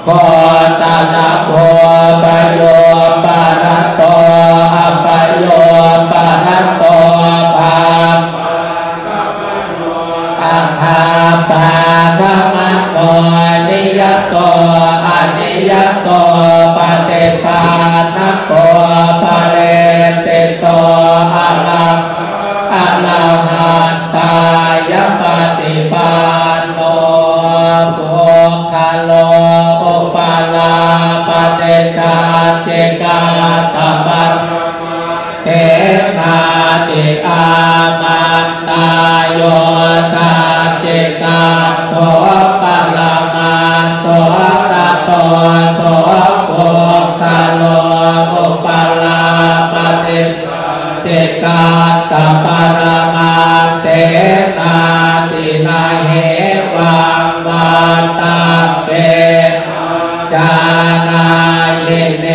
โคตนะโพปโยปา จิกาตปรมาเตนาตินาเหวังวาตาเปจานาเยเน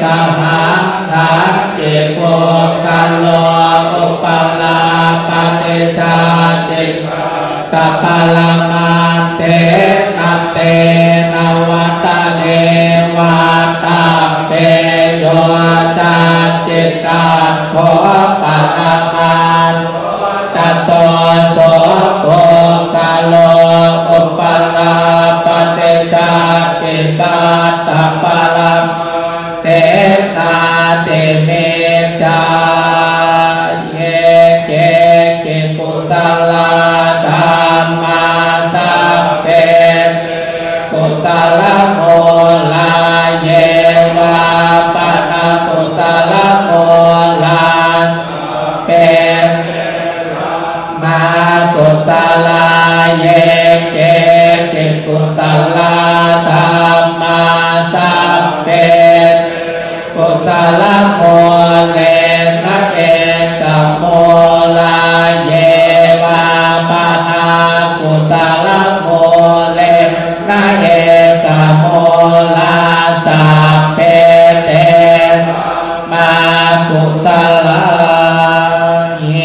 กหังทันจิโกกัลโลอุปลาปฏิชาจิตปรมาเตนะเตนวัตเนวาตาเปโยสัจจิกาโภปะมาตโตโสโภกาโลอุปลาปฏิชาจิกาตปรมเตนาเตเมจาเยเกกิกุศลธรรมาสัพเพกุศลโมลาเยวาปะกุศลโมลาเปมากุศลาเยเกกิกุศลธรรมาสัพเพกุศลโมเลนะเอกโมลาเยวาปะกุศลโมเลนะเอกโมลาสัพเพเตมากุศลเห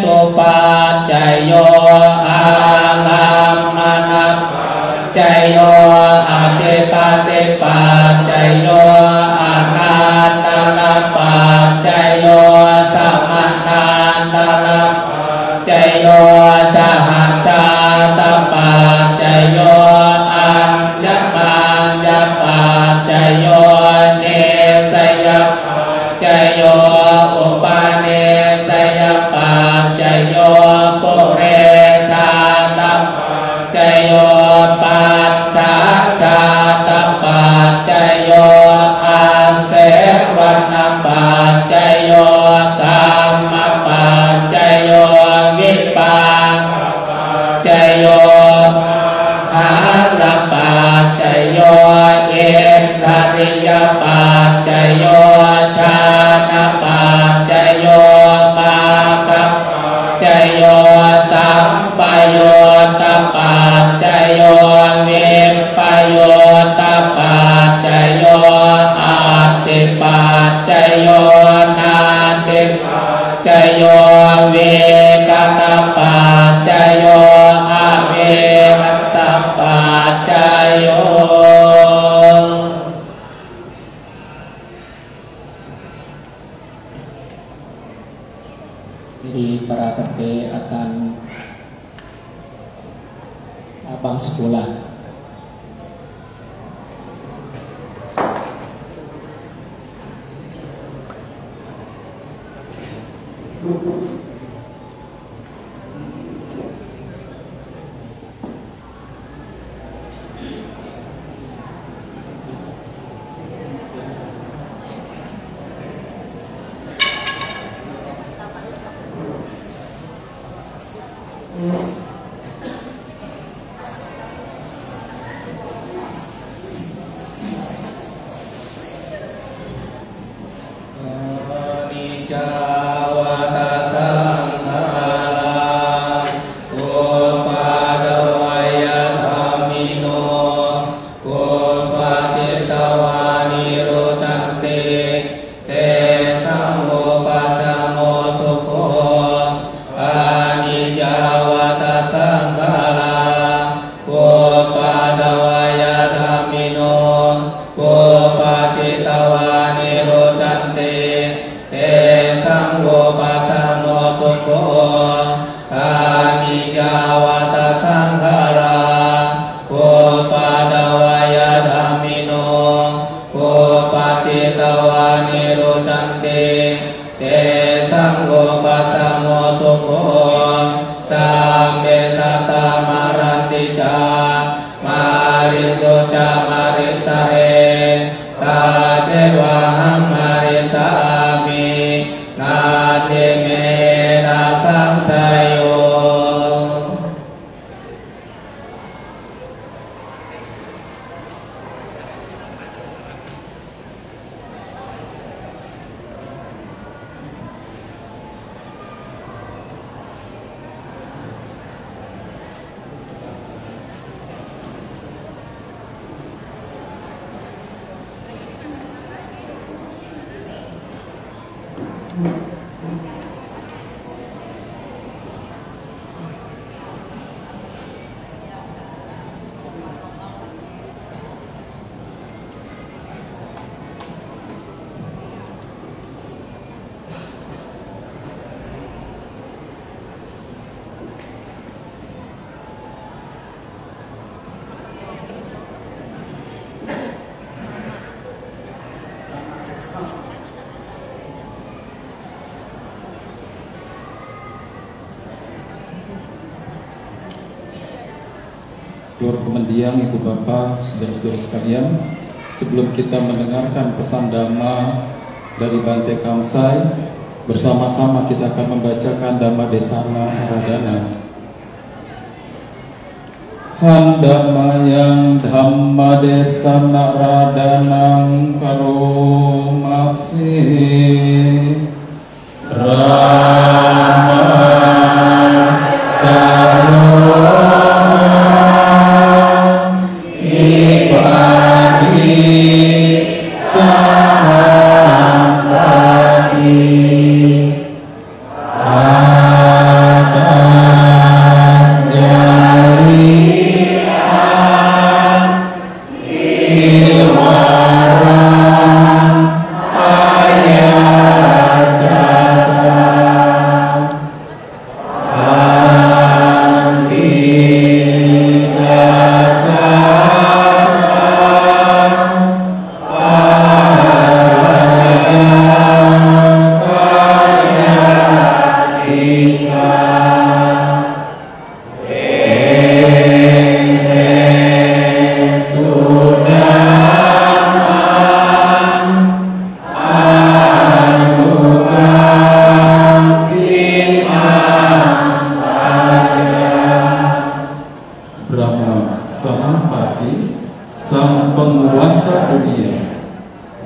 ตุปัจจโยอาลัมมณัปจโยอธิปติปัจจโยอนันตระปัจจโยสัมมานันตระปัจจโยสหัจจตปัจจโยอัญญมัญญปัจจโยเนสยปัจจโยอุปเนสยปัจจโยปุเรชาตปัจจโยปัจจชาตปัจจโยอาเสวนปัจจโยกรรมปัจจโยวิปัสสปัจจโยอาลปัจจโยเอินทริยปัจจโยชานะปัจจโยมาคะปัจจโยสัมปโยตปัจจโยวิปโยตปัจจโยอาติปัจจโยนาติปัจจโยเวกตปัจจโยอาเวกตปัจจโยdi Parapete akan abang sekolah. Keluarga mendiang, Ibu Bapak, saudara-saudara sekalian, sebelum kita mendengarkan pesan Dhamma dari Bante Kamsai, bersama-sama kita akan membacakan Dhamma Desana Aradhana. Handamayang Dhamma Desana Aradhanang Karomasi Rama Jaro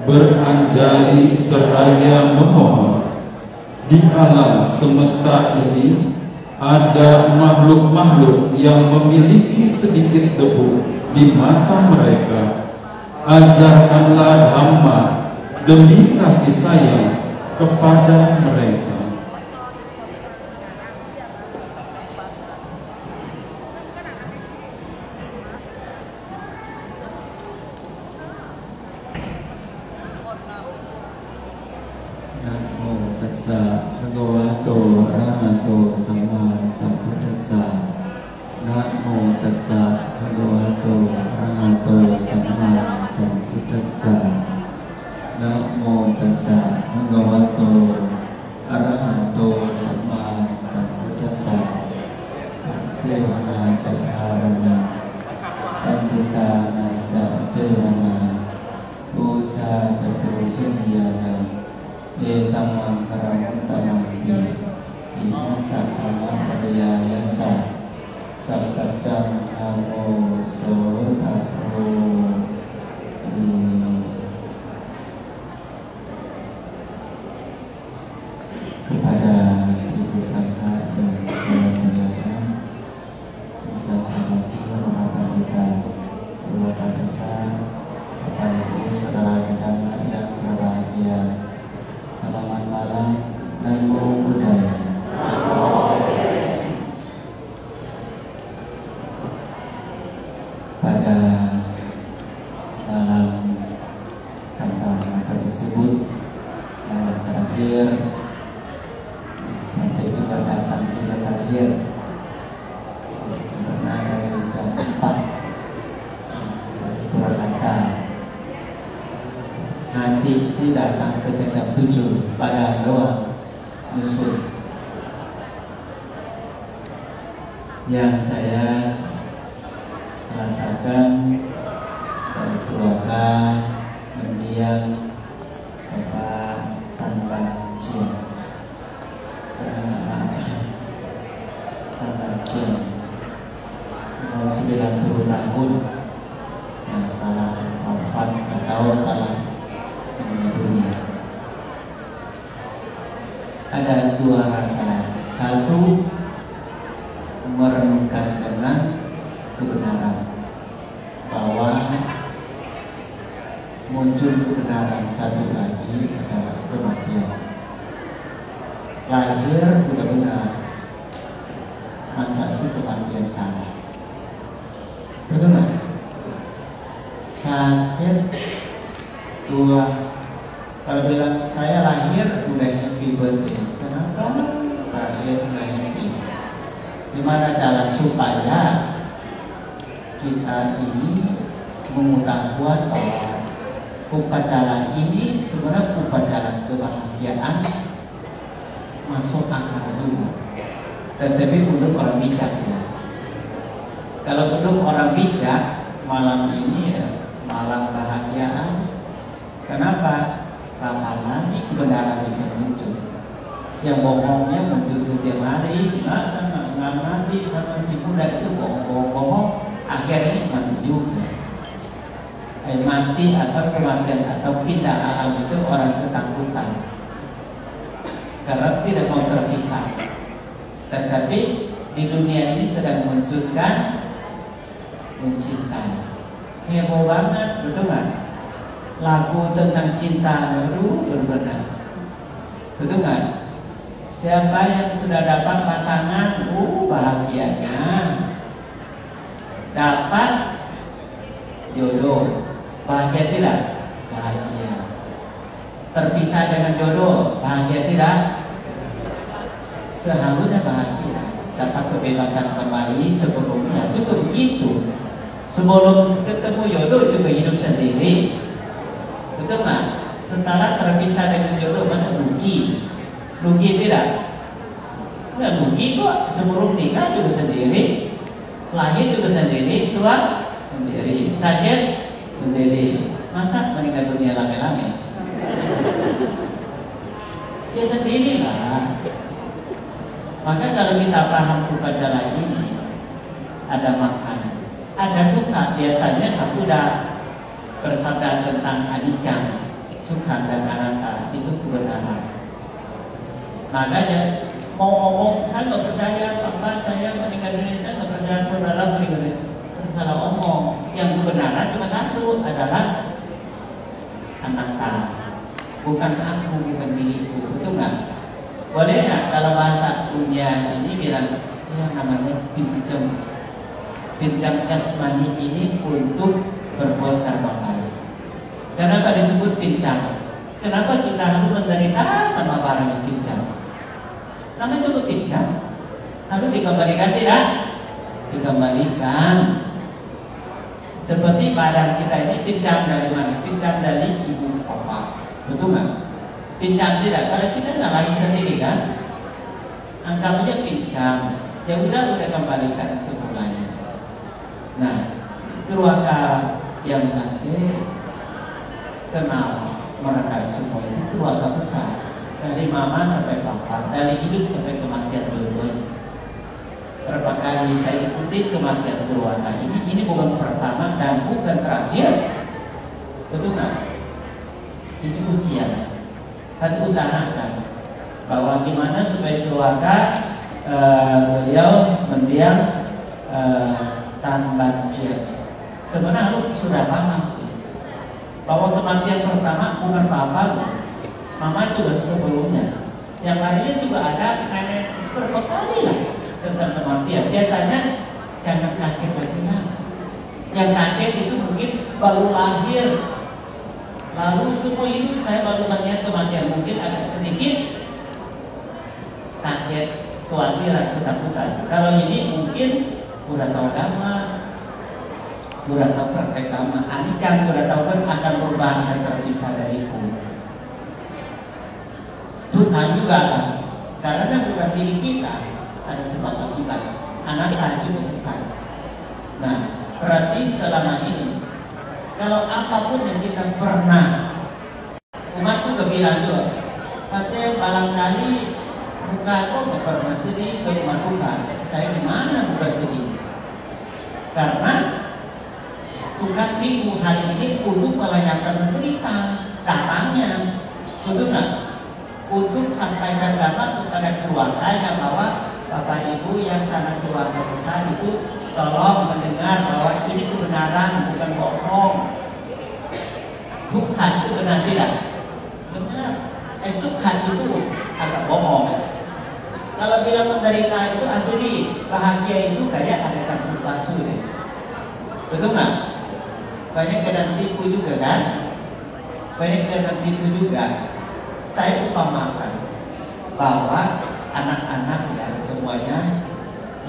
beranjali seraya memohon, di alam semesta ini ada makhluk-makhluk yang memiliki sedikit debu di mata mereka. Ajarkanlah Dhamma demi kasih sayang kepada mereka. Yang saya rasakan dari keluarga mendiang Bapak tanpa izin, umur 90 tahun yang telah wafat atau telah meninggal dunia. Ada dua rasa. Satu, merenungkan dengan kebenaran bahwa muncul kebenaran satu lagi adalah kematian. lahir benar-benar, masa itu kematian salah. Betul nggak? Sakit dua. Kalau bilang saya lahir udah happy birthday, kenapa lahir udah happy? Gimana cara supaya kita ini mengetahui bahwa upacara ini sebenarnya upacara kebahagiaan masuk akal dulu, tetapi untuk orang bijak ya. Kalau untuk orang bijak, malam ini ya malam kebahagiaan. Kenapa? Ramalan ini kebenaran bisa muncul. Yang bohongnya muncul setiap hari. Nggak mati sama si muda itu bohong, akhirnya mati juga. Mati atau kematian atau pindah alam itu orang ketakutan karena tidak mau terpisah. Tetapi di dunia ini sedang munculkan mencintai. Heboh banget, betul nggak? Lagu tentang cinta baru benar, betul nggak? Siapa yang sudah dapat pasangan, bahagianya. Dapat jodoh, bahagia tidak? Bahagia. Terpisah dengan jodoh, bahagia tidak? Seharusnya bahagia. Dapat kebebasan kembali sebelumnya juga begitu. Sebelum ketemu jodoh juga hidup sendiri, betul nggak? Setelah terpisah dengan jodoh masa rugi? Rugi tidak? Nggak rugi kok. Sebelum nikah juga sendiri, lahir juga sendiri, tua sendiri, sakit sendiri. Masa meninggal dunia lame-lame? Ya sendirilah. Maka kalau kita paham upacara ini, ada makna, ada duka. Biasanya sudah bersabda tentang anicca, sukha dan anatta, itu kebenaran. Makanya mau ngomong, saya nggak percaya papa saya meninggal dunia, saya nggak percaya saudara meninggal dunia. Salah omong. Yang kebenaran cuma satu, adalah anatta, bukan aku, bukan diriku. Betul nggak? Boleh nggak kalau bahasa dunia ini bilang yang namanya pinjam jasmani ini untuk berbuat karma baik. Kenapa disebut pinjam? Kenapa kita harus menderita sama barang yang pinjam? Namanya juga pinjam. Lalu dikembalikan tidak? Dikembalikan. Seperti badan kita ini pinjam dari mana? Pinjam dari ibu bapak. Betul nggak? Pinjam tidak? Kalau kita nggak lagi sendiri kan? Anggap aja pinjam. Ya udah kembalikan semulanya. Nah, keluarga yang nanti kenal mereka semua ini keluarga besar. Dari mama sampai papa, dari hidup sampai kematian dua-duanya. Berapa kali saya ikuti kematian keluarga ini bukan pertama dan bukan terakhir. Betul nggak? Itu ujian. Hati usahakan bahwa gimana supaya keluarga beliau mendiam tanpa ujian. Sebenarnya aku sudah paham sih bahwa kematian pertama bukan papa, mama juga sebelumnya. Yang lainnya juga ada nenek berapa kali lah tentang kematian. Biasanya jangan kaget bagaimana. Yang kaget itu mungkin baru lahir, lalu semua hidup saya baru saja kematian. Mungkin ada sedikit kaget, kekhawatiran, ketakutan. Kalau ini mungkin udah tahu dhamma, udah tahu praktek dhamma, anicca, udah tahu kan akan berubah, akan terpisah dariku. Tuhan juga kan, karena bukan milik kita, ada sebab akibat. Anatta juga bukan. Nah, berarti selama ini kalau apapun yang kita pernah, umat juga bilang juga, katanya barangkali muka kok gak pernah sedih ke rumah Tuhan. Saya gimana buka sedih? Karena tugas minggu hari ini untuk melayangkan berita datangnya, betul nggak? Untuk sampaikan data kepada keluarganya bahwa Bapak Ibu yang sangat keluarga besar itu tolong mendengar bahwa ini kebenaran, bukan bohong. Bukan itu benar tidak? Benar. Sukha itu agak bohong. Kalau bilang menderita itu asli, bahagia itu kayak ada campur palsu ya. Betul nggak? Banyak kena tipu juga kan? Banyak kena tipu juga. Saya umpamakan bahwa anak-anak ya semuanya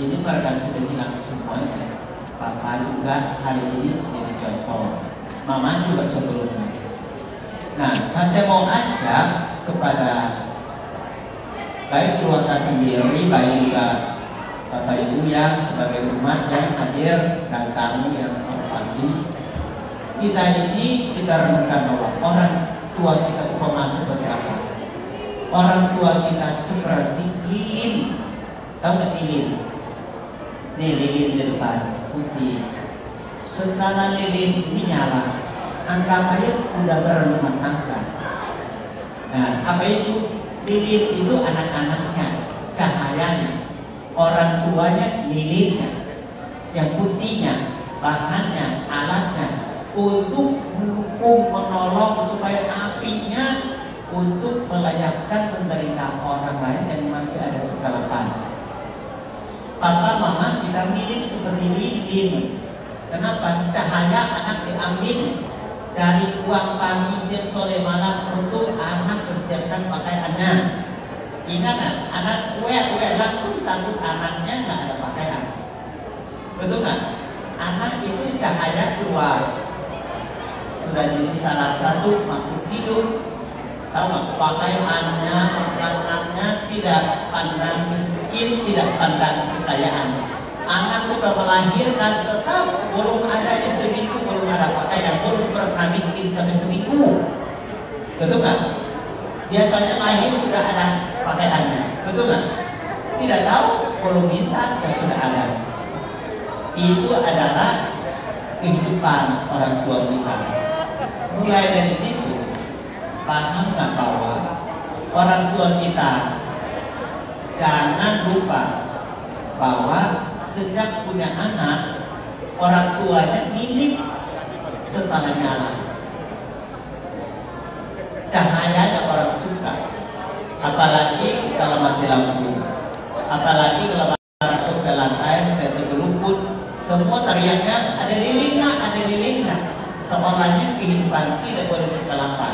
ini mereka sudah hilang semuanya. Papa juga hari ini jadi contoh, mama juga sebelumnya. Nah, Tante mau ajak kepada baik keluarga sendiri, baik juga Bapak Ibu yang sebagai umat yang hadir dan kami yang hormati. Kita ini kita renungkan bahwa orang tua kita upama seperti apa? Orang tua kita seperti lilin, tahu nggak lilin? Nih lilin di depan putih. Setelah lilin ini nyala, anggap aja udah berumah tangga. Nah, apa itu? Lilin itu anak-anaknya, cahayanya. Orang tuanya lilinnya, yang putihnya, bahannya, alatnya, untuk mendukung, menolong supaya apinya untuk melayakkan menderita orang lain yang masih ada kegelapan. Papa mama kita mirip seperti lilin. Kenapa? Cahaya anak diambil dari uang pagi, siang, sore, malam untuk anak persiapkan pakaiannya. Ingat kan? Anak kue langsung takut anaknya nggak ada pakaian. Betul nggak? Anak itu cahaya keluar. Sudah jadi salah satu makhluk hidup. Tahu nggak? Pakaiannya, makanannya tidak pandang miskin, tidak pandang kekayaan. Anak sudah melahirkan tetap belum ada yang seminggu, belum ada pakaian, belum pernah miskin sampai seminggu. Betul nggak? Biasanya lahir sudah ada pakaiannya. Betul nggak? Tidak tahu, belum minta ya sudah ada. Itu adalah kehidupan orang tua kita. Mulai dari situ, paham nggak bahwa orang tua kita jangan lupa bahwa sejak punya anak, orang tuanya milik setelah nyala. Cahayanya orang suka, apalagi kalau mati lampu, apalagi kalau masuk ke lantai, ke rumput, semua teriaknya ada lilinnya, seolahnya kehidupan tidak boleh kegelapan.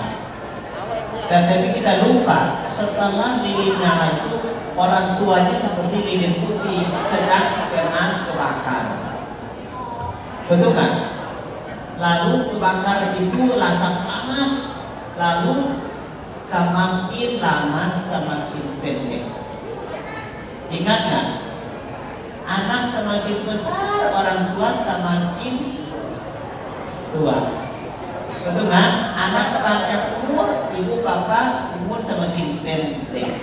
Dan tapi kita lupa setelah lilin nyala itu orang tuanya seperti lilin putih sedang kena kebakar. Betul kan? Lalu kebakar itu rasa panas, lalu semakin lama semakin pendek. Ingat nggak? Anak semakin besar, orang tua semakin tua. Betul kan? Anak panjang umur, ibu bapak umur semakin pendek.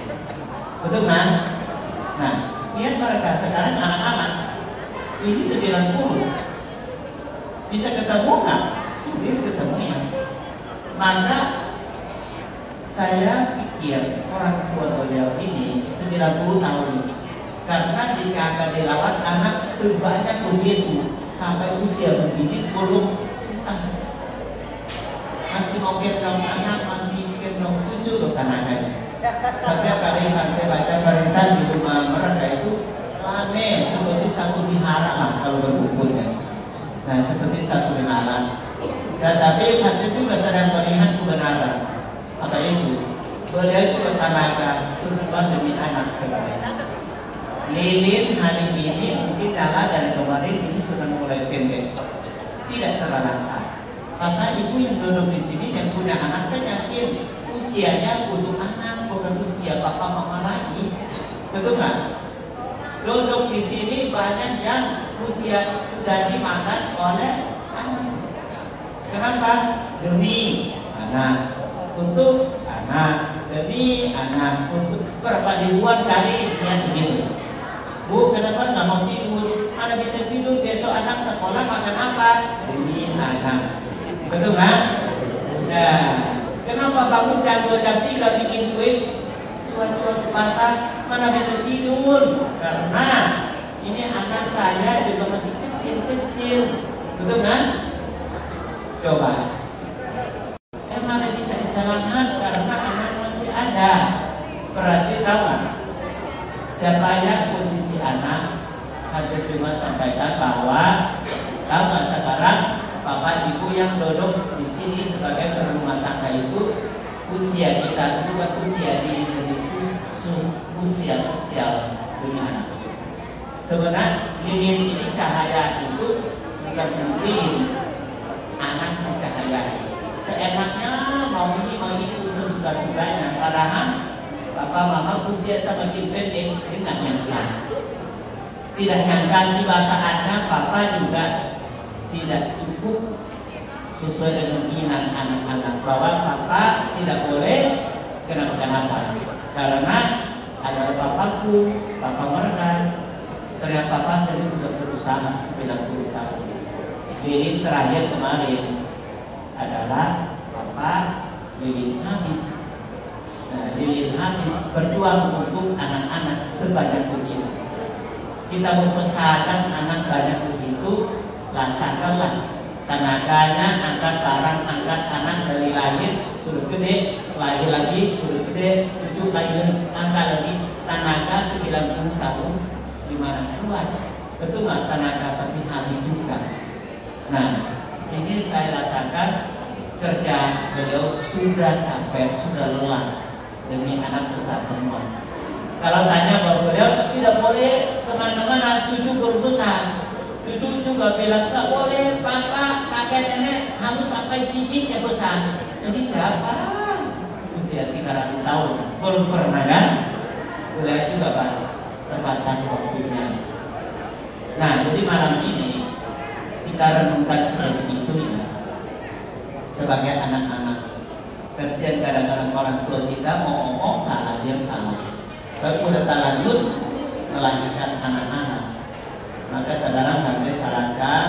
Betul kan? Nah, lihat mereka sekarang anak-anak ini 90. Bisa ketemu nggak? Sulit ketemunya. Maka saya pikir orang tua beliau ini 90 tahun. Karena jika akan dirawat anak sebanyak begitu sampai usia begini belum masih mau gendong anak, masih gendong cucu loh anaknya. Setiap kali sampai baca cerita di rumah mereka itu rame seperti satu wihara lah kalau berkumpulnya. Nah seperti satu wihara. Tetapi hati juga sedang melihat kebenaran. Apa itu? Beliau juga tenaga surga demi anak sekali. Lilin hari ini mungkin nyala dari kemarin ini sudah mulai pendek, tidak terasa. Maka ibu yang duduk di sini yang punya anak, saya yakin usianya butuh anak, bukan usia papa mama lagi. Betul nggak? Duduk di sini banyak yang usia sudah dimakan oleh anak. Kenapa? Demi anak, untuk anak, demi anak, untuk berapa ribuan kali lihat begitu. Bu, kenapa nggak mau tidur? Mana bisa tidur besok anak sekolah makan apa? Demi anak. Betul kan? Nah, kenapa bangun jam 2 jam 3 bikin kue cuan-cuan ke pasar? Mana bisa tidur? Karena ini anak saya juga masih kecil-kecil. Betul kan? Coba. Mana bisa istirahat karena anak masih ada. Berarti tahu nggak? Siapa yang posisi anak, Haji cuma sampaikan bahwa kalau sekarang Bapak Ibu yang duduk di sini sebagai rumah tangga itu usia kita itu bukan usia diri sendiri, usia sosial dunia anak. Sebenarnya lilin ini cahaya itu bukan lilin anak cahaya. Seenaknya mau ini sesuka-sukanya. Padahal Bapak Mama usia semakin pendek dengan nyangka. Tidak nyangka tiba saatnya Papa juga tidak cukup sesuai dengan keinginan anak-anak, bahwa Papa tidak boleh kenapa-kenapa karena ada papaku, Papa mereka. Ternyata Papa sendiri sudah berusaha 90 tahun. Lilin terakhir kemarin adalah Papa lilin habis. Nah, lilin habis berjuang untuk anak-anak sebanyak begitu. Kita mempesankan anak banyak begitu, laksanakanlah. Tenaganya angkat barang, angkat anak dari lahir sudah gede, lahir lagi sudah gede, cucu lahir angkat lagi, tenaga 90 tahun gimana keluar? Betul nggak? Tenaga pasti habis juga. Nah, ini saya rasakan kerja beliau sudah capek, sudah lelah demi anak besar semua. Kalau tanya bahwa beliau tidak boleh kemana-mana, cucu berurusan. Cucu juga bilang tak boleh, papa, kakek, nenek harus sampai cicitnya besar. Jadi siapa? Usia 300 tahun belum pernah kan? Boleh juga Pak, terbatas waktunya. Nah, jadi malam ini kita renungkan seperti itu ya. Sebagai anak-anak, kasihan kadang-kadang orang tua kita mau ngomong salah, dia salah. Kalau udah terlanjut melahirkan anak-anak, maka saudara kami sarankan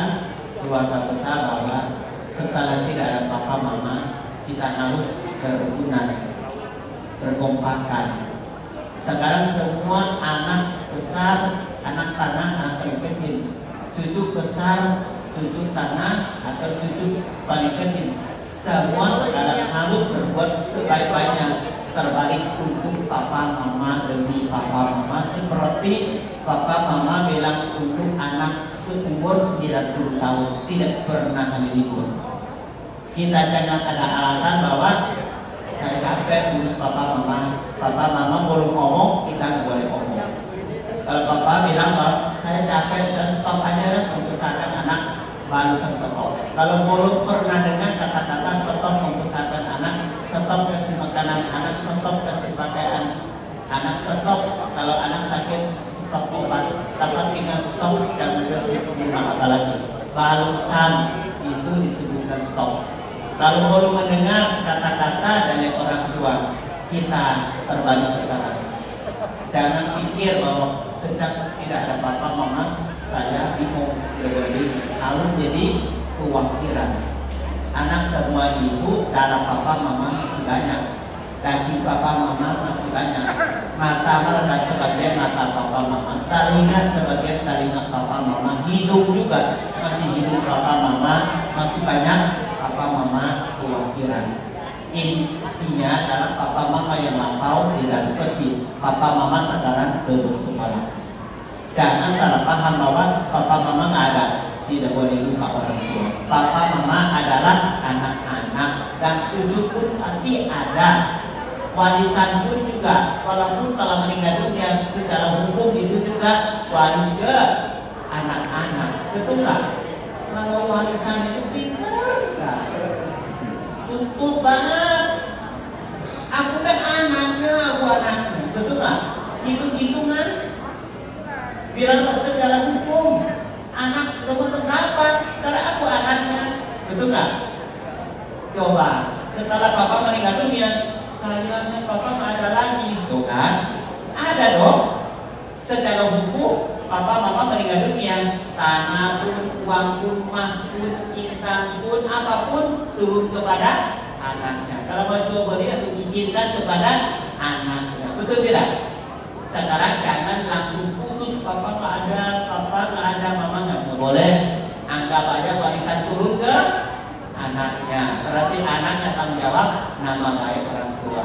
keluarga besar bahwa setelah tidak ada papa mama, kita harus berurunan, berkompakan. Sekarang semua anak besar, anak tanah, anak kecil, cucu besar, cucu tanah atau cucu paling kecil, semua sekarang harus berbuat sebaik-baiknya terbalik untuk papa mama demi papa mama, seperti papa mama bilang untuk anak seumur 90 tahun tidak pernah libur. Kita jangan ada alasan bahwa saya capek ngurus papa mama belum ngomong, kita nggak boleh ngomong. Kalau papa bilang bahwa saya capek, saya stop aja membesarkan anak, baru stop. Kalau belum pernah dengar kata-kata stop membesarkan anak, stop kasih makanan anak, stop kasih pakaian anak, stop kalau anak sakit, stop obat, dapat tinggal stop, jangan kasih apa lagi. Barusan itu disebutkan stop. Kalau baru mendengar kata-kata dari orang tua, kita terbalik sekarang. Jangan pikir bahwa sejak tidak ada papa mama saya bingung, jadi harus jadi kewakilan. Anak semua ibu, darah papa mama masih banyak, daging papa mama masih banyak, mata mereka sebagian mata papa mama, telinga sebagian telinga papa mama, hidung juga masih hidung papa mama, masih banyak papa mama kewakilan. Intinya adalah papa mama yang lampau tidak pergi, papa mama sekarang duduk sekolah. Jangan salah paham bahwa papa mama nggak ada, tidak boleh lupa orang tua. Papa mama adalah anak-anak, dan cucu pun pasti ada. Warisan pun juga, walaupun telah meninggal dunia, secara hukum itu juga waris ke anak-anak. Betul nggak? Kalau warisan itu pintar sekali, tutup banget. Aku kan anaknya, aku anaknya. Betul nggak? Hitung-hitungan. Bilang secara hukum, anak semua terdapat karena aku anaknya. Betul nggak? Coba setelah papa meninggal dunia, sayangnya papa nggak ada lagi, tuh kan? Ada dong. Secara hukum, papa mama meninggal dunia, tanah pun, uang pun, emas pun, intan pun, apapun turun kepada anaknya. Kalau mau jual beli atau diizinkan kepada anaknya, betul tidak? Sekarang jangan langsung putus, papa nggak ada, mama nggak boleh. Anggap aja warisan turun ke anaknya. Berarti anaknya tanggung jawab nama baik orang tua.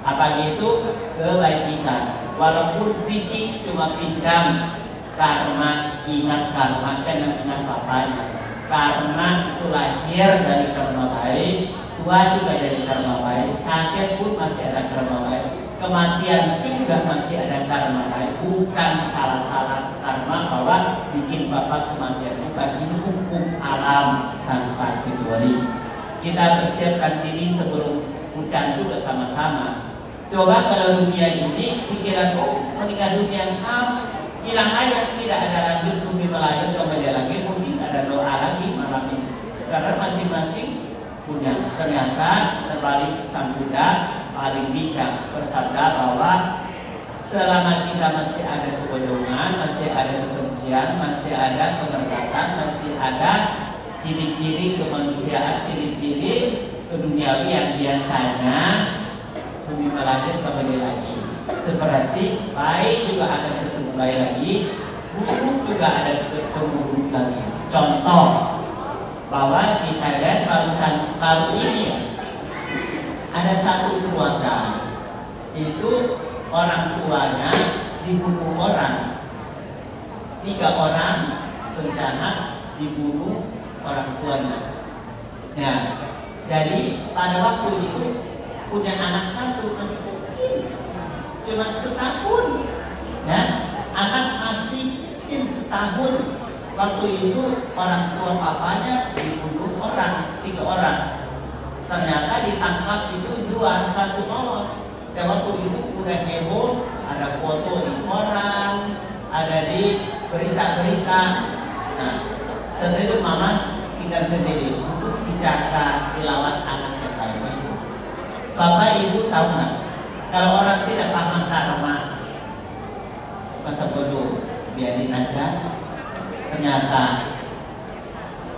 Apa gitu? Kebajikan. Walaupun fisik cuma pinjam, karma ingat karma, jangan ingat bapaknya. Karma itu lahir dari karma baik, tua juga dari karma baik, sakit pun masih ada karma baik, kematian juga masih ada karma baik. Bukan salah-salah karma bahwa bikin bapak kematian, bukan, ini hukum alam tanpa kecuali. Kita persiapkan diri sebelum hujan juga sama-sama. Coba kalau dunia ini pikiran menikah dunia hilang aja, tidak ada lanjut bumi melayang kembali lagi, mungkin ada doa lagi malam ini. Karena masing-masing punya. Ternyata terbalik sang Buddha paling bijak bersabda bahwa selama kita masih ada kebodohan, masih ada kebencian, masih ada kemerdekaan, masih ada ciri-ciri kemanusiaan, ciri-ciri keduniawi yang biasanya bumi melahir kembali lagi. Seperti baik juga akan ketemu baik lagi, buruk juga ada ketemu buruk lagi. Contoh bahwa di Thailand baru ini ada satu keluarga itu orang tuanya dibunuh orang, 3 orang berencana dibunuh orang tuanya. Nah, jadi pada waktu itu punya anak satu masih kecil, cuma setahun, ya, anak masih kecil setahun. Waktu itu orang tua papanya dibunuh orang, 3 orang. Ternyata ditangkap itu 2, 1 lolos. Dan waktu itu udah heboh, ada foto di koran, ada di berita-berita. Nah, setelah itu mama tinggal sendiri untuk bicara dilawat anaknya tadi. Bapak ibu tahu nggak? Kalau orang tidak paham karma, masa bodoh, biarin aja. Ternyata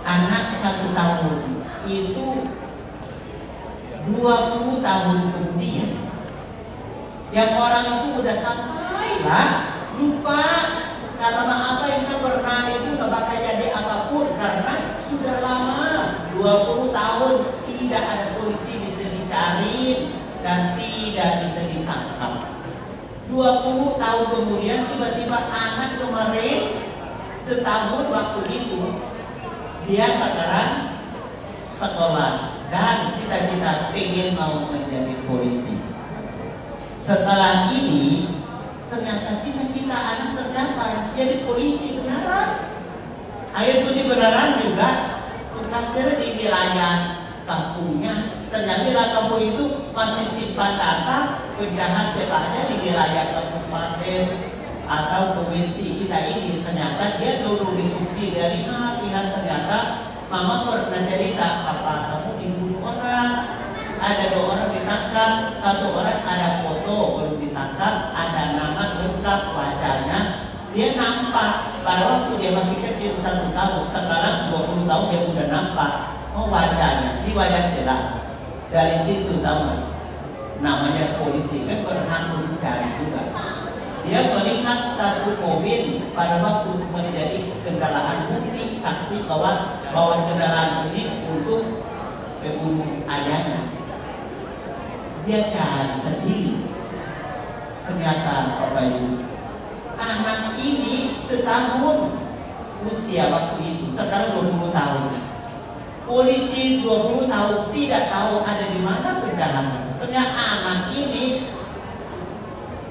anak 1 tahun itu 20 tahun kemudian, yang orang itu udah sampai lah, lupa karena apa yang saya pernah itu gak bakal jadi apapun karena sudah lama 20 tahun tidak ada polisi bisa dicari dan tidak bisa ditangkap. 20 tahun kemudian tiba-tiba anak kemarin setahun waktu itu dia sekarang sekolah dan cita-cita pengen mau menjadi polisi. Setelah ini ternyata cita-cita anak tercapai jadi polisi beneran. Akhir polisi beneran juga tugas di wilayah kampungnya. Ternyata wilayah kampung itu masih simpan data penjahat sebabnya di wilayah kabupaten atau provinsi kita ini. Ternyata dia dulu diskusi dari lihat ternyata mama pernah cerita apa kamu dibunuh orang. Ada 2 orang ditangkap, 1 orang ada foto belum ditangkap, ada nama lengkap wajahnya. Dia nampak pada waktu dia masih kecil 1 tahun, sekarang 20 tahun dia udah nampak. Oh wajahnya, di wajah jelas. Dari situ tahu namanya polisi kan pernah mencari juga. Dia melihat satu mobil pada waktu menjadi kendaraan bukti saksi bahwa kendaraan ini untuk membunuh ayahnya. Dia cari sendiri. Ternyata Bapak Ibu, anak ini setahun usia waktu itu, sekarang 20 tahun. Polisi 20 tahun tidak tahu ada di mana penjahatnya. Ternyata anak ini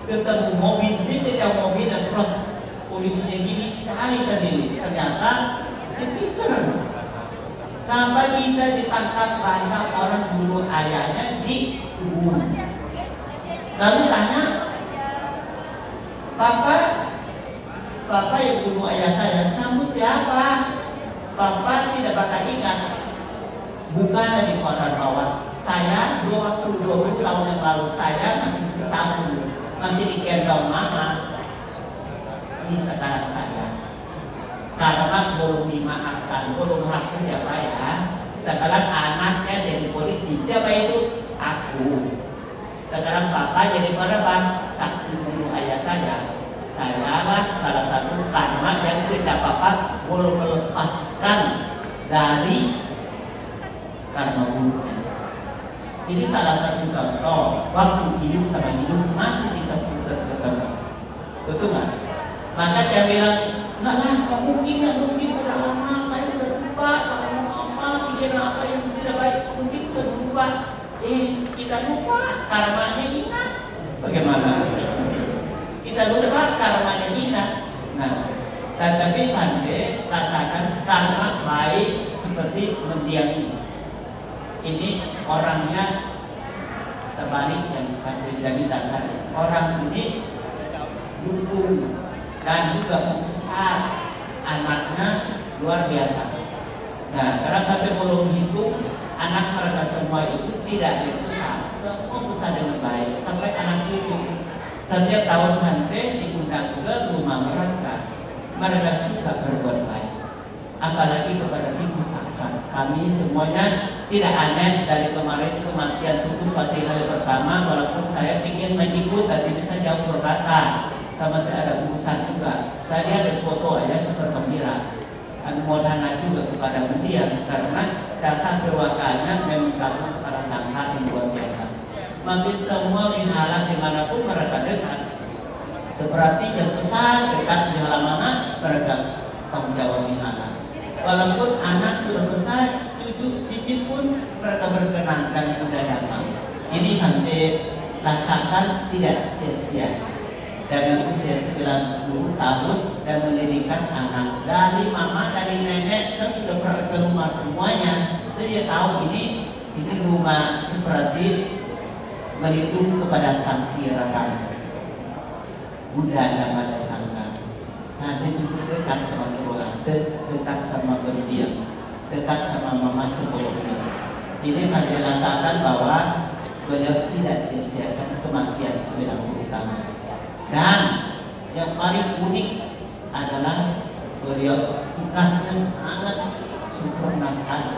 ketemu mobil, dia kejar mobil dan terus polisinya gini cari sendiri. Ternyata dia pintar sampai bisa ditangkap bahasa orang bunuh ayahnya di tubuh. Lalu tanya, Papa yang bunuh ayah saya, kamu siapa? Papa tidak bakal ingat. Bukan di koran bawah. Saya waktu 20 tahun yang lalu saya masih setahun, masih digendong mama. Ini sekarang saya. Karena belum dimaafkan, belum aku ya Pak ya. Sekarang anaknya jadi polisi. Siapa itu? Aku. Sekarang Papa jadi korban saksi bunuh ayah saya. Saya lah salah satu karma yang tidak Papa belum melepaskan dari karma bunuhnya. Ini salah satu contoh waktu hidup sama hidup masih bisa putar ketemu. Betul nggak? Maka dia bilang, nggak lah, nggak mungkin udah lama saya udah lupa sama apa, pikir apa yang tidak baik, mungkin saya lupa. Kita lupa, karmanya ingat. Bagaimana? Kita lupa, karmanya ingat. Nah, tetapi pandai rasakan karma baik seperti mendiang ini. Ini orangnya terbalik yang terjadi tadi. Orang ini dukung dan juga membesar anaknya luar biasa. Nah, karena kata belum hitung anak mereka semua itu tidak dibesar, semua besar dengan baik sampai anak cucu. Setiap tahun nanti diundang ke rumah mereka. Mereka suka berbuat baik, apalagi kepada ibu sakit. Kami semuanya tidak aneh dari kemarin kematian tutup pagi hari pertama, walaupun saya ingin mengikut tapi bisa jauh berkata sama saya ada urusan juga. Saya ada foto aja super gembira. Mohon juga kepada mendiang karena dasar perwakilannya memang kamu para sangka yang luar biasa. Mungkin semua wihara dimanapun mereka dekat. Seperti yang besar dekat di halaman mereka tanggung jawab wihara. Walaupun anak sudah besar, cucu cicit pun mereka berkenan dan sudah datang. Ini nanti rasakan tidak sia-sia. Dengan usia 90 tahun dan mendirikan anak dari mama, dari nenek, saya sudah pernah ke rumah semuanya. Saya tahu ini rumah seperti melindungi kepada sang tirakan Buddha dan Mada Sangha. Nanti cukup dekat sama Tuhan, dekat sama berdiam, dekat sama mama sebelumnya. Ini masih rasakan bahwa beliau tidak sia-siakan kematian sebenarnya utama. Dan yang paling unik adalah beliau tugasnya sangat sempurna sekali.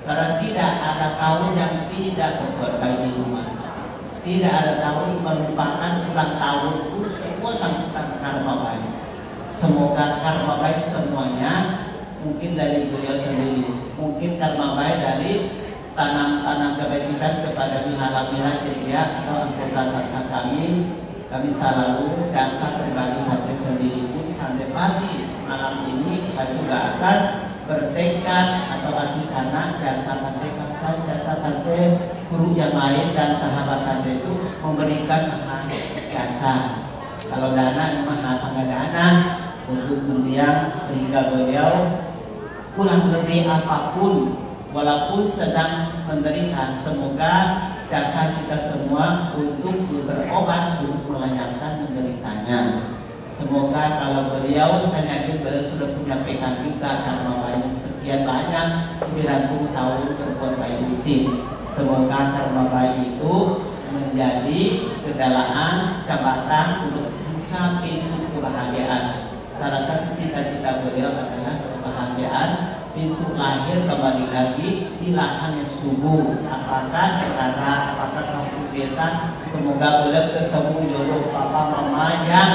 Karena tidak ada tahun yang tidak berbuat baik di rumah. Tidak ada tahun melupakan ulang tahun pun semua sangkutan karma baik. Semoga karma baik semuanya mungkin dari beliau sendiri, mungkin karma baik dari tanam kebajikan kepada wihara-wihara ceria atau anggota sangka kami selalu jasa berbagi hati sendiri pun sampai pagi malam ini saya juga akan bertekad atau arti karena jasa hati guru yang lain dan sahabat hati itu memberikan jasa. Kalau dana memang sangat dana untuk mendiang sehingga beliau kurang lebih apapun walaupun sedang menderita, semoga jasa kita semua untuk berobat untuk melayakkan menderitanya. Semoga kalau beliau, saya yakin beliau sudah punya pekan juga karma baik sekian banyak 90 tahun berbuat baik rutin. Semoga karma baik itu menjadi kendaraan jembatan untuk buka pintu kebahagiaan. Salah satu cita-cita beliau adalah kebahagiaan, pintu lahir kembali lagi di lahan yang subur. Apakah saudara, apakah kampung desa, semoga beliau ketemu jodoh papa mama yang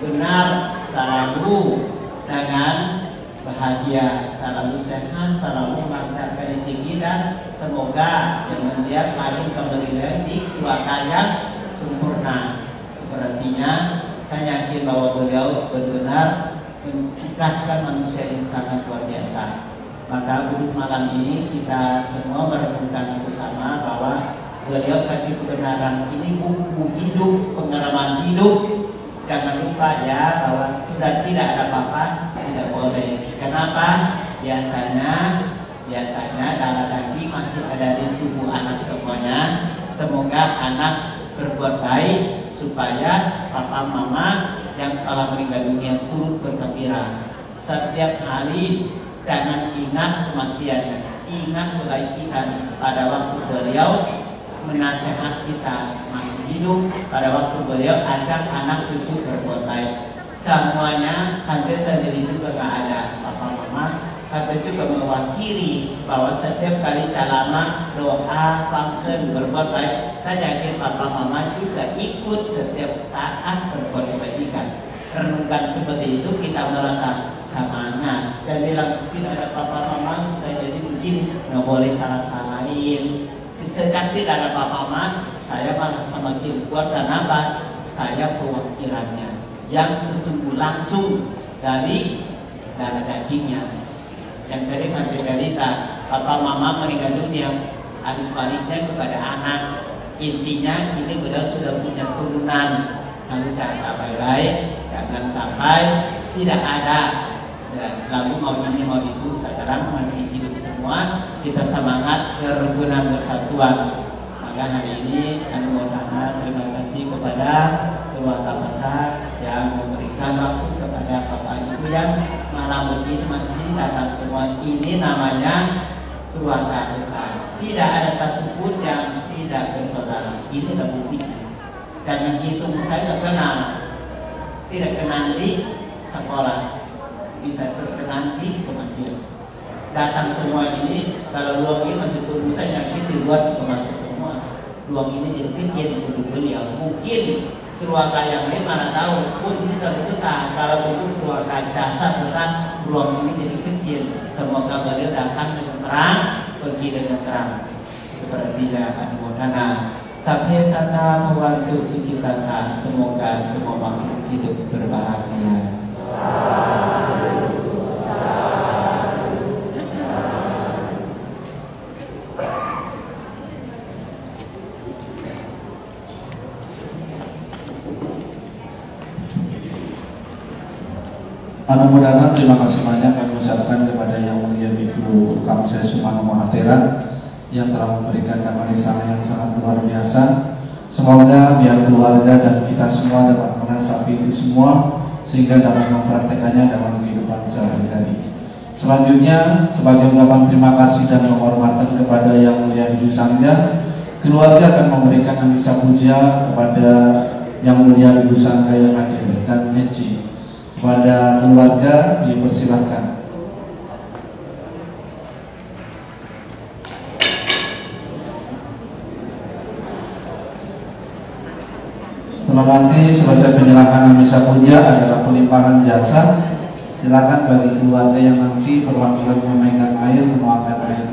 benar, selalu dengan bahagia, selalu sehat, selalu melancarkan rezeki dan semoga yang dia lahir kembali lagi di keluarga yang sempurna. Sepertinya saya yakin bahwa beliau benar menciptakan manusia yang sangat luar biasa. Maka duduk malam ini kita semua merenungkan sesama bahwa beliau kasih kebenaran ini buku hidup, pengalaman hidup. Jangan lupa ya bahwa sudah tidak ada apa-apa, tidak boleh. Kenapa? Biasanya darah daging masih ada di tubuh anak semuanya. Semoga anak berbuat baik supaya papa mama yang telah meninggal dunia turut bergembira. Setiap hari jangan ingat kematiannya, ingat kebaikan pada waktu beliau menasihat kita masih hidup, pada waktu beliau ajak anak cucu berbuat baik. Semuanya hampir sendiri juga gak ada papa mama, tapi juga mewakili bahwa setiap kali calama doa function berbuat baik, saya yakin papa mama juga ikut setiap saat berbuat kebajikan. Renungkan seperti itu kita merasa semangat dan bilang tidak ada papa mama kita jadi begini, nggak boleh salah-salahin. Sedang tidak ada apa-apa, saya malah semakin kuat karena apa? Saya perwakilannya yang sesungguh langsung dari darah dagingnya. Yang tadi Pantai Dalita, papa mama meninggal dunia, habis baliknya kepada anak. Intinya ini benar sudah punya turunan. Lalu cara baik-baik, jangan sampai tidak ada. Dan lalu mau ini mau itu, sekarang masih hidup semua, kita semangat kerukunan persatuan. Maka hari ini kami mohon terima kasih kepada keluarga besar yang memberikan waktu kepada bapak ibu yang malam ini masih datang semua. Ini namanya keluarga besar. Tidak ada satupun yang tidak bersaudara. Ini adalah bukti. Karena hitung saya tidak kenal di sekolah, bisa terkenal di kematian. Datang semua ini, kalau ruang ini masih turun saya yakin di luar juga masuk semua. Ruang ini jadi kecil untuk beliau. Mungkin keluarga yang lain mana tahu pun ini terlalu besar. Kalau itu keluarga jasa besar, ruang ini jadi kecil. Semoga beliau datang dengan terang, pergi dengan terang. Sepertinya Anumodana Sabhe Santa Mewantu Sukitata. Semoga semua makhluk hidup berbahagia. Mudah-mudahan terima kasih banyak kami ucapkan kepada Yang Mulia Biku Kamsai Sumano Mahathira yang telah memberikan damai risala yang sangat luar biasa. Semoga biar keluarga dan kita semua dapat merasapi itu semua sehingga dapat mempraktekannya dalam kehidupan sehari-hari. Selanjutnya, sebagai ungkapan terima kasih dan penghormatan kepada Yang Mulia Biku Sangga, keluarga akan memberikan amisa puja kepada Yang Mulia Biku Sangga yang hadir dan Heci. Kepada keluarga dipersilahkan. Setelah nanti selesai penyerahan amisa puja adalah pelimpahan jasa. Silakan bagi keluarga yang nanti perwakilan memegang air menuangkan air.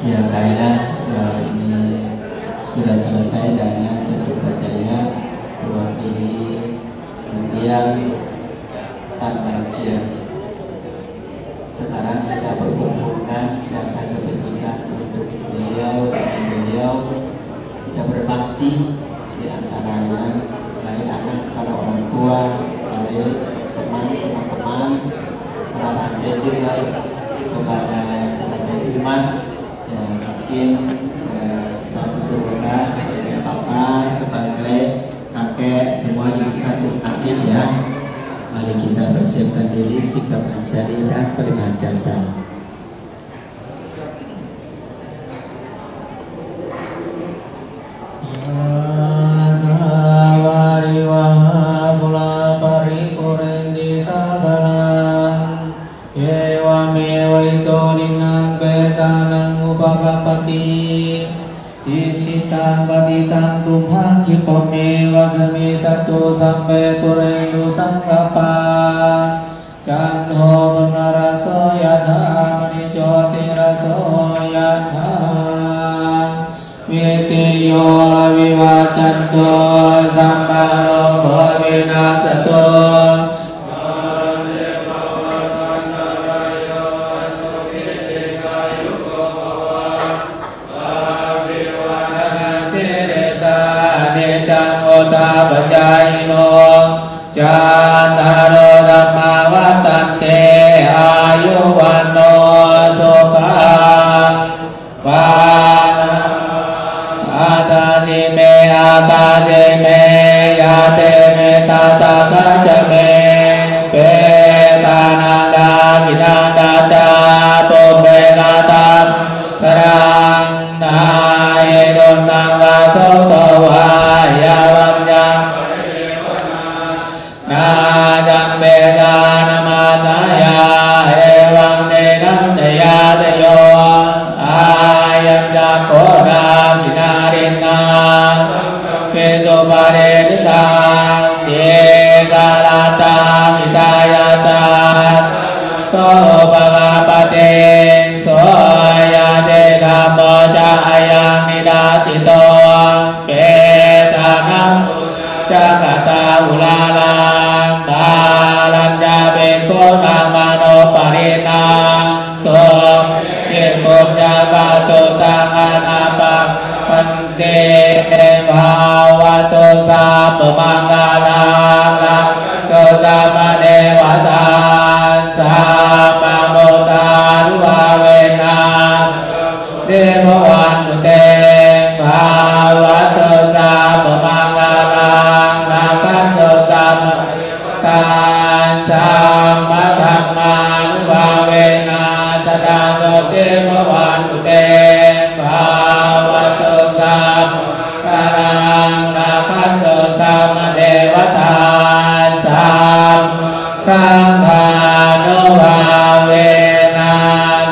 Ya kayaknya ini sudah selesai dana Catur Jaya mewakili Mendiang Tanbanjir. Sekarang kita berkumpulkan jasa kebajikan untuk beliau dan beliau. Kita berbakti di antaranya baik anak kepada orang tua, baik teman-teman, para lantai juga kepada sahabat iman. Ya, mungkin satu keluarga sebagai papa, sebagai kakek, semuanya satu akhir ya. Mari kita persiapkan diri, sikap mencari dan perlihat jasa. Satu sampai purendu sangkapan kanto menaraso yatha manicoti raso yatha vitiyo vivacanto sambaro bhavinasato Jantaro dhamma vatante ayuwano sukha atasime yate me tasakajame petananda vinanda cato melatam sarang naedonang vasotawa yavamjam Najang beda namataya ewang denam dayatayo ayam jakoda kinarina kesopareditang yekalata kitayasa sobagapaten soyade dhammoja ayam nidasito petanam Jakarta ulala balan jabe kota mano parina tom kirkum jaga tangan apa penting bawato sa pemanggalan kesama dewatan sama motan wawena dewan penting bawato sa pemanggalan sama dhamman wawena sadang sote mawanute bhavatu sam karang nakan sama dewata sam sanghano wawena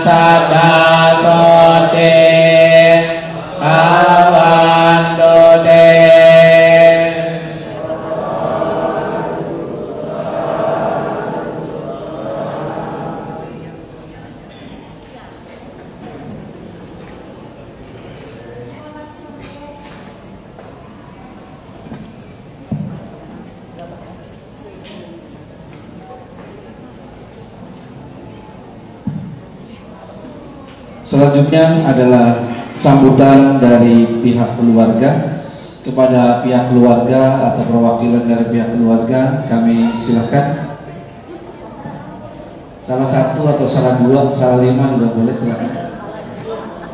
sadang sote awandote. Selanjutnya adalah sambutan dari pihak keluarga. Kepada pihak keluarga atau perwakilan dari pihak keluarga, kami silakan. Salah satu atau salah dua, salah lima juga boleh, silakan.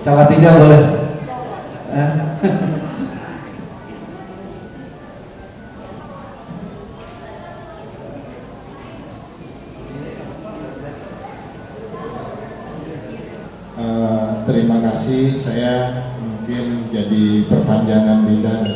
Salah tiga boleh. Terima kasih, saya mungkin jadi perpanjangan lidah dari